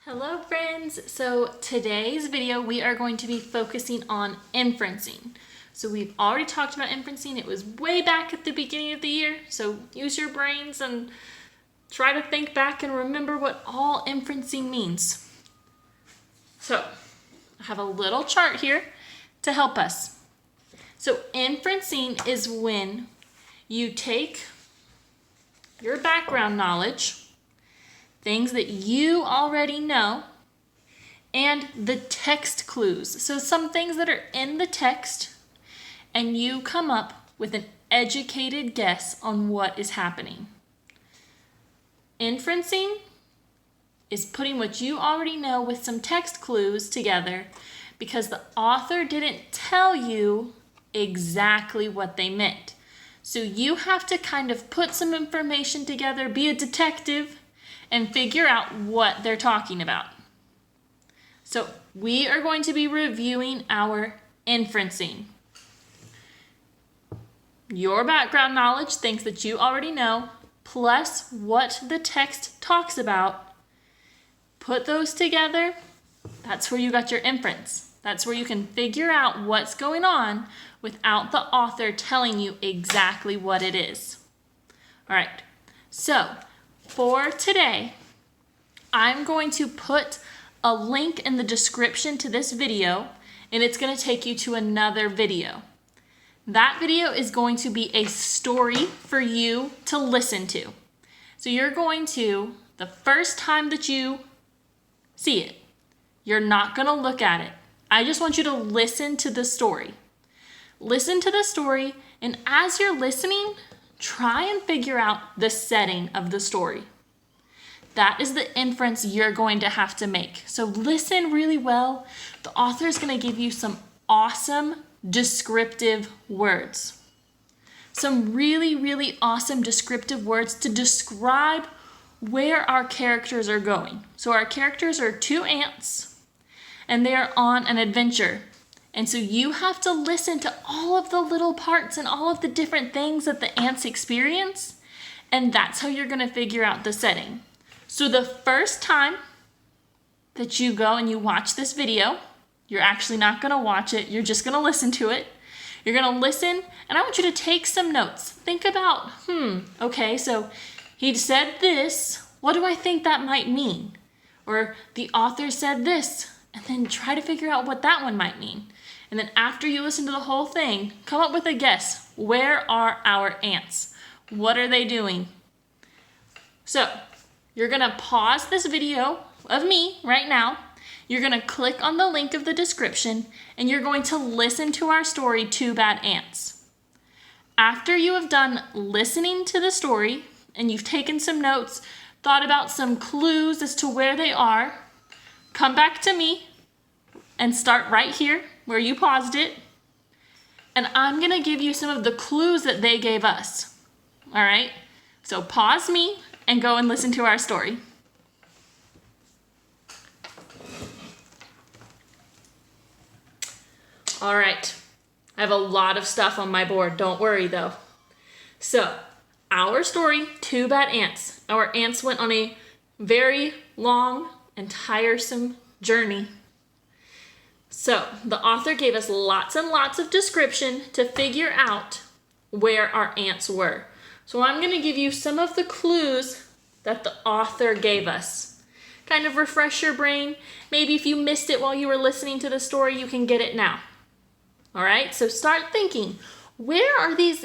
Hello friends! So today's video we are going to be focusing on inferencing. So we've already talked about inferencing. It was way back at the beginning of the year. So use your brains and try to think back and remember what all inferencing means. So I have a little chart here to help us. So inferencing is when you take your background knowledge, things that you already know, and the text clues. So some things that are in the text, and you come up with an educated guess on what is happening. Inferencing is putting what you already know with some text clues together because the author didn't tell you exactly what they meant. So you have to kind of put some information together, be a detective, and figure out what they're talking about. So we are going to be reviewing our inferencing. Your background knowledge, things that you already know, plus what the text talks about, put those together, that's where you got your inference. That's where you can figure out what's going on without the author telling you exactly what it is. All right, so for today, I'm going to put a link in the description to this video, and it's going to take you to another video. That video is going to be a story for you to listen to. So you're going to, the first time that you see it, you're not going to look at it. I just want you to listen to the story. Listen to the story, and as you're listening, try and figure out the setting of the story. That is the inference you're going to have to make. So listen really well. The author is going to give you some awesome descriptive words. Some really, really awesome descriptive words to describe where our characters are going. So our characters are two ants, and they are on an adventure. And so you have to listen to all of the little parts and all of the different things that the ants experience, and that's how you're going to figure out the setting. So the first time that you go and you watch this video, you're actually not going to watch it, you're just going to listen to it. You're going to listen, and I want you to take some notes. Think about, okay, so he said this, what do I think that might mean? Or the author said this, and then try to figure out what that one might mean. And then after you listen to the whole thing, come up with a guess. Where are our ants? What are they doing? So you're going to pause this video of me right now. You're going to click on the link of the description, and you're going to listen to our story, Two Bad Ants. After you have done listening to the story, and you've taken some notes, thought about some clues as to where they are, come back to me and start right here where you paused it. And I'm going to give you some of the clues that they gave us. All right? So pause me and go and listen to our story. All right. I have a lot of stuff on my board. Don't worry though. So our story, Two Bad Ants. Our ants went on a very long and tiresome journey. So the author gave us lots and lots of description to figure out where our ants were. So I'm going to give you some of the clues that the author gave us. Kind of refresh your brain. Maybe if you missed it while you were listening to the story, you can get it now. All right, so start thinking, where are these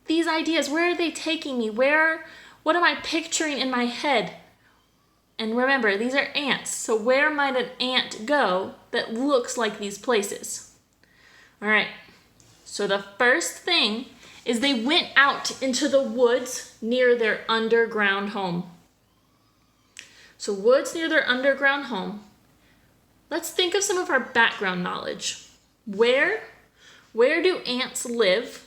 ideas? Where are they taking me? What am I picturing in my head? And remember, these are ants, so where might an ant go that looks like these places? All right, so the first thing is they went out into the woods near their underground home. So woods near their underground home. Let's think of some of our background knowledge. Where do ants live?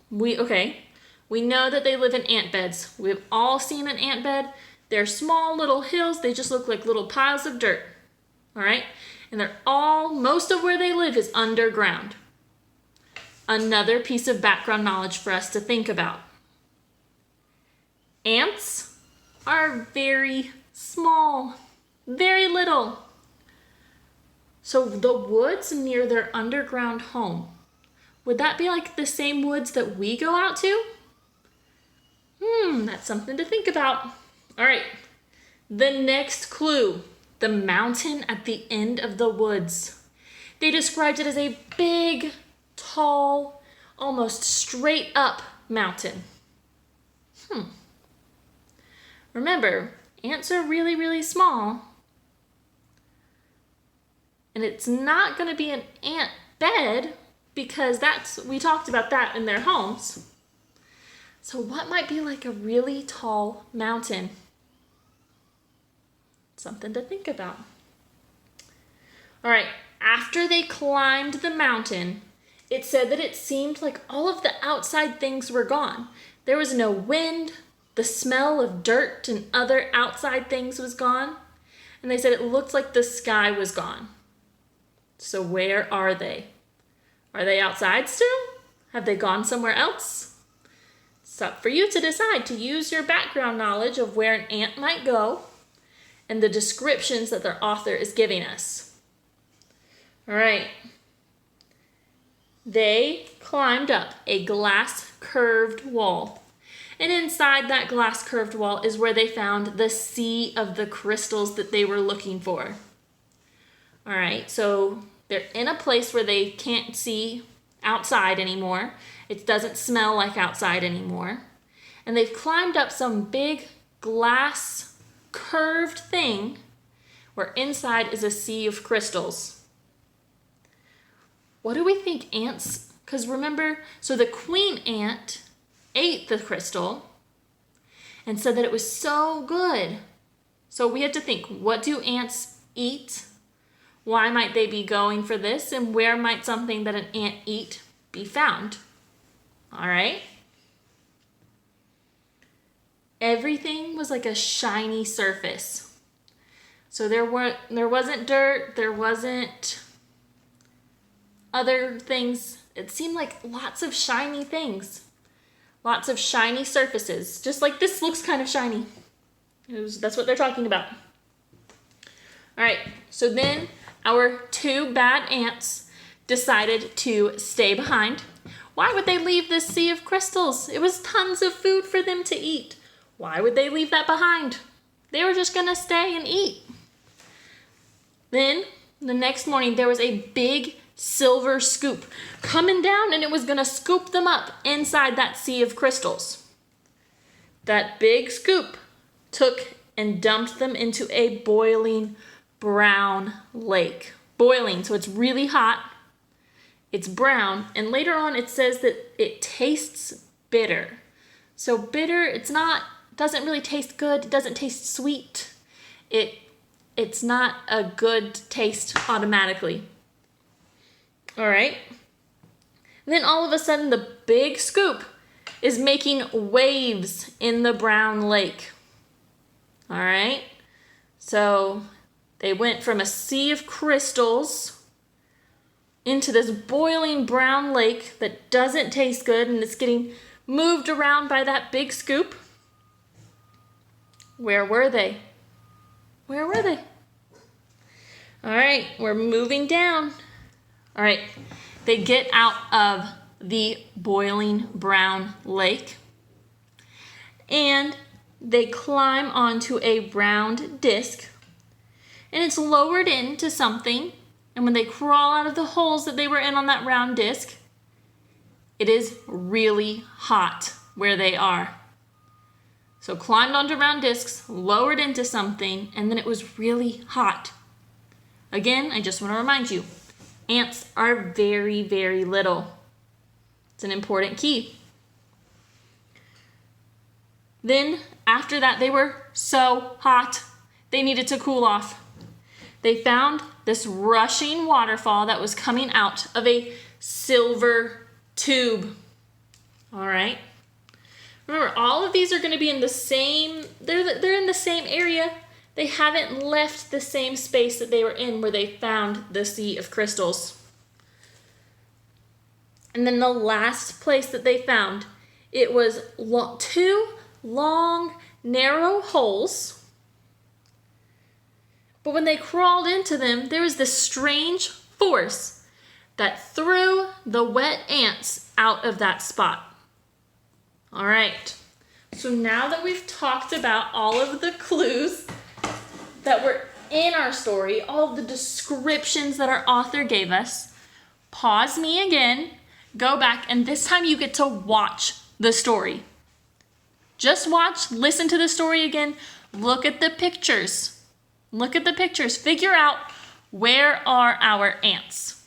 We know that they live in ant beds. We've all seen an ant bed. They're small little hills. They just look like little piles of dirt. All right? And most of where they live is underground. Another piece of background knowledge for us to think about. Ants are very small, very little. little. So the woods near their underground home, would that be like the same woods that we go out to? That's something to think about. All right, the next clue, the mountain at the end of the woods. They described it as a big, tall, almost straight up mountain. Remember, ants are really, really small. And it's not going to be an ant bed because we talked about that in their homes. So what might be like a really tall mountain? Something to think about. All right, after they climbed the mountain, it said that it seemed like all of the outside things were gone. There was no wind, the smell of dirt and other outside things was gone, and they said it looked like the sky was gone. So where are they? Are they outside still? Have they gone somewhere else? It's up for you to decide, to use your background knowledge of where an ant might go and the descriptions that their author is giving us. All right. They climbed up a glass curved wall. And inside that glass curved wall is where they found the sea of the crystals that they were looking for. All right, so they're in a place where they can't see outside anymore. It doesn't smell like outside anymore. And they've climbed up some big glass curved thing where inside is a sea of crystals. What do we think ants, because remember, so the queen ant ate the crystal and said that it was so good. So we had to think, what do ants eat? Why might they be going for this? And where might something that an ant eat be found? All right. Everything was like a shiny surface. So there wasn't dirt, there wasn't other things. It seemed like lots of shiny things. Lots of shiny surfaces. Just like this looks kind of shiny. That's what they're talking about. All right, so then our two bad ants decided to stay behind. Why would they leave this sea of crystals? It was tons of food for them to eat. Why would they leave that behind? They were just gonna stay and eat. Then, the next morning, there was a big silver scoop coming down, and it was gonna scoop them up inside that sea of crystals. That big scoop took and dumped them into a boiling brown lake. Boiling, so it's really hot. It's brown, and later on it says that it tastes bitter. So bitter, doesn't really taste good. It doesn't taste sweet. It's not a good taste automatically. All right. And then all of a sudden, the big scoop is making waves in the brown lake. All right. So they went from a sea of crystals into this boiling brown lake that doesn't taste good, and it's getting moved around by that big scoop. Where were they? Where were they? All right, we're moving down. All right, they get out of the boiling brown lake and they climb onto a round disc, and it's lowered into something. And when they crawl out of the holes that they were in on that round disc, it is really hot where they are. So climbed onto round discs, lowered into something, and then it was really hot. Again, I just want to remind you, ants are very, very little. It's an important key. Then, after that, they were so hot, they needed to cool off. They found this rushing waterfall that was coming out of a silver tube. All right. Remember, all of these are going to be in the same, they're in the same area. They haven't left the same space that they were in where they found the sea of crystals. And then the last place that they found, it was two long, narrow holes But when they crawled into them, there was this strange force that threw the wet ants out of that spot. All right, so now that we've talked about all of the clues that were in our story, all of the descriptions that our author gave us, pause me again, go back, and this time you get to watch the story. Just watch, listen to the story again, look at the pictures. Look at the pictures, figure out where are our ants.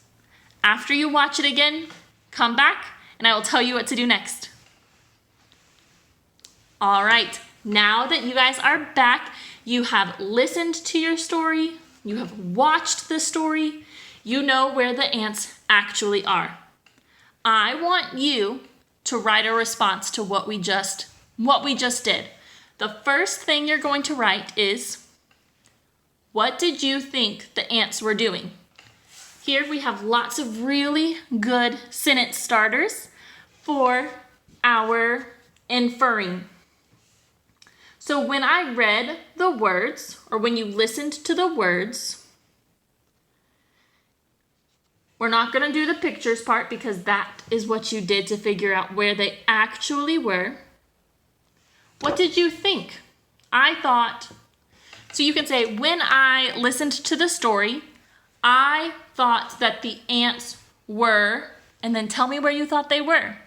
After you watch it again, come back and I will tell you what to do next. All right, now that you guys are back, you have listened to your story, you have watched the story, you know where the ants actually are. I want you to write a response to what we just did. The first thing you're going to write is, what did you think the ants were doing? Here we have lots of really good sentence starters for our inferring. So when I read the words, or when you listened to the words, we're not going to do the pictures part because that is what you did to figure out where they actually were. What did you think? So you can say, when I listened to the story, I thought that the ants were, and then tell me where you thought they were.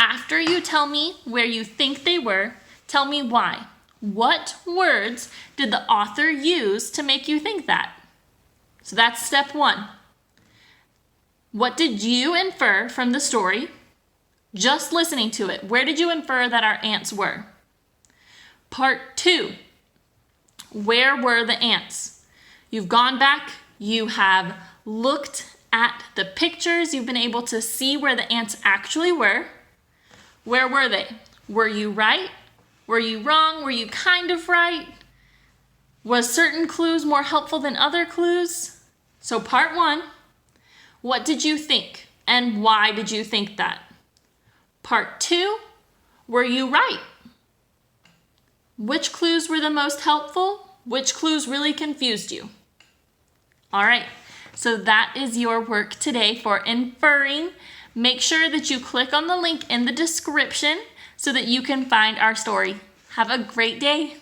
After you tell me where you think they were, tell me why. What words did the author use to make you think that? So that's step one. What did you infer from the story? Just listening to it, where did you infer that our ants were? Part two, where were the ants? You've gone back, you have looked at the pictures, you've been able to see where the ants actually were. Where were they? Were you right? Were you wrong? Were you kind of right? Was certain clues more helpful than other clues? So part one, what did you think and why did you think that? Part two, were you right? Which clues were the most helpful? Which clues really confused you? All right, so that is your work today for inferring. Make sure that you click on the link in the description so that you can find our story. Have a great day.